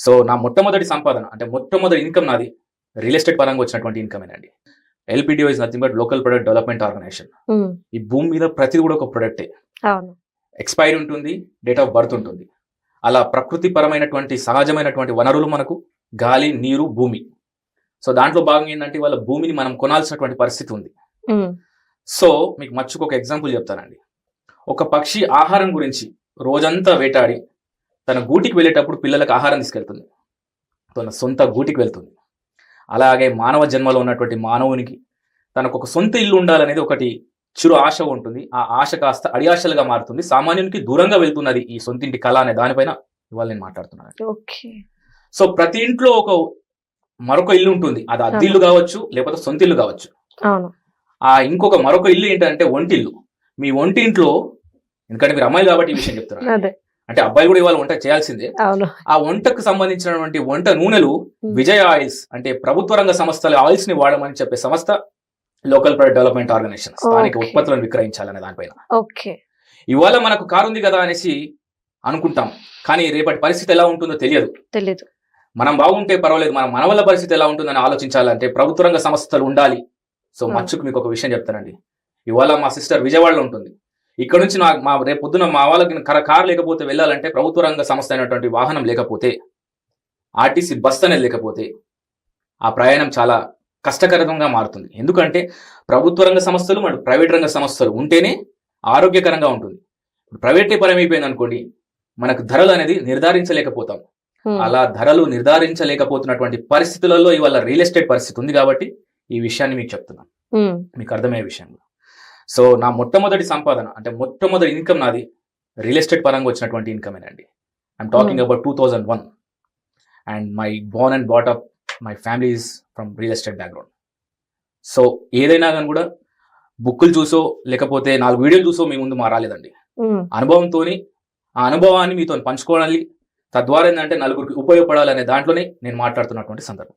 So నా మొట్టమొదటి సంపాదన అంటే మొట్టమొదటి ఇన్కమ్ నాది రియల్ ఎస్టేట్ పరంగా వచ్చినటువంటి ఇన్కమేనండి. LPDO is nothing but local product development organization. ఈ భూమి మీద ప్రతిది కూడా ఒక ప్రొడక్టే. ఎక్స్పైరీ ఉంటుంది, డేట్ ఆఫ్ బర్త్ ఉంటుంది. అలా ప్రకృతి పరమైనటువంటి సహజమైనటువంటి వనరులు మనకు గాలి, నీరు, భూమి. సో దాంట్లో భాగంగా ఏంటంటే వాళ్ళ భూమిని మనం కొనాల్సినటువంటి పరిస్థితి ఉంది. సో మీకు మచ్చుకు ఒక ఎగ్జాంపుల్ చెప్తానండి. ఒక పక్షి ఆహారం గురించి రోజంతా వేటాడి తన గూటికి వెళ్ళేటప్పుడు పిల్లలకు ఆహారం తీసుకెళ్తుంది, తన సొంత గూటికి వెళ్తుంది. అలాగే మానవ జన్మలో ఉన్నటువంటి మానవునికి తనకు ఒక సొంత ఇల్లు ఉండాలనేది ఒకటి చిరు ఆశ ఉంటుంది. ఆ ఆశ కాస్త అడియాశలుగా మారుతుంది. సామాన్యునికి దూరంగా వెళ్తున్నది ఈ సొంతింటి కళ అనే దానిపైన ఇవాళ నేను మాట్లాడుతున్నాను. సో ప్రతి ఇంట్లో మరొక ఇల్లు ఉంటుంది. అది అద్దె ఇల్లు కావచ్చు, లేకపోతే సొంత ఇల్లు కావచ్చు. ఆ ఇంకొక మరొక ఇల్లు ఏంటంటే వంటిల్లు. మీ వంటింట్లో, ఎందుకంటే మీరు అమ్మాయిలు కాబట్టి ఈ విషయం చెప్తున్నారు, అంటే అబ్బాయిలు కూడా ఇవాళ వంట చేయాల్సిందే. ఆ వంటకు సంబంధించినటువంటి వంట నూనెలు విజయ్ ఆయిల్స్ అంటే ప్రభుత్వ రంగ సంస్థల ఆయిల్స్ ని వాడమని చెప్పే సంస్థ లోకల్ ప్రొడక్ట్ డెవలప్మెంట్ ఆర్గనైజేషన్. స్థానిక ఉత్పత్తులను విక్రయించాలనే దానిపైన. ఇవాళ మనకు కారు ఉంది కదా అనేసి అనుకుంటాం, కానీ రేపటి పరిస్థితి ఎలా ఉంటుందో తెలియదు. మనం బాగుంటే పర్వాలేదు, మన మనవల్ల పరిస్థితి ఎలా ఉంటుందని ఆలోచించాలంటే ప్రభుత్వ రంగ సంస్థలు ఉండాలి. సో మచ్చుకు మీకు ఒక విషయం చెప్తానండి. ఇవాళ మా సిస్టర్ విజయవాడలో ఉంటుంది. ఇక్కడ నుంచి రేపు పొద్దున మా వాళ్ళకి కారు లేకపోతే వెళ్ళాలంటే ప్రభుత్వ రంగ సంస్థ అయినటువంటి వాహనం లేకపోతే, ఆర్టీసీ బస్ అనేది లేకపోతే ఆ ప్రయాణం చాలా కష్టకరంగా మారుతుంది. ఎందుకంటే ప్రభుత్వ రంగ సంస్థలు మరియు ప్రైవేట్ రంగ సంస్థలు ఉంటేనే ఆరోగ్యకరంగా ఉంటుంది. ప్రైవేటే పరమైపోయింది అనుకోండి, మనకు ధరలు అనేది నిర్ధారించలేకపోతాం. అలా ధరలు నిర్ధారించలేకపోతున్నటువంటి పరిస్థితులలో ఇవాళ రియల్ ఎస్టేట్ పరిస్థితి ఉంది. కాబట్టి ఈ విషయాన్ని మీకు చెప్తున్నాను, మీకు అర్థమయ్యే విషయంలో. సో నా మొట్టమొదటి సంపాదన అంటే మొట్టమొదటి ఇన్కమ్ నాది రియల్ ఎస్టేట్ పరంగా వచ్చినటువంటి ఇన్కమేనండి. I'm talking about 2001 and my born and bought up my family is from real estate background. So ఏదైనా కానీ కూడా బుక్కులు చూసో లేకపోతే 4 వీడియోలు చూసో మీ ముందు మారాలేదండి. అనుభవంతో ఆ అనుభవాన్ని మీతో పంచుకోవాలి, తద్వారా ఏంటంటే నలుగురికి ఉపయోగపడాలనే దాంట్లోనే నేను మాట్లాడుతున్నటువంటి సందర్భం.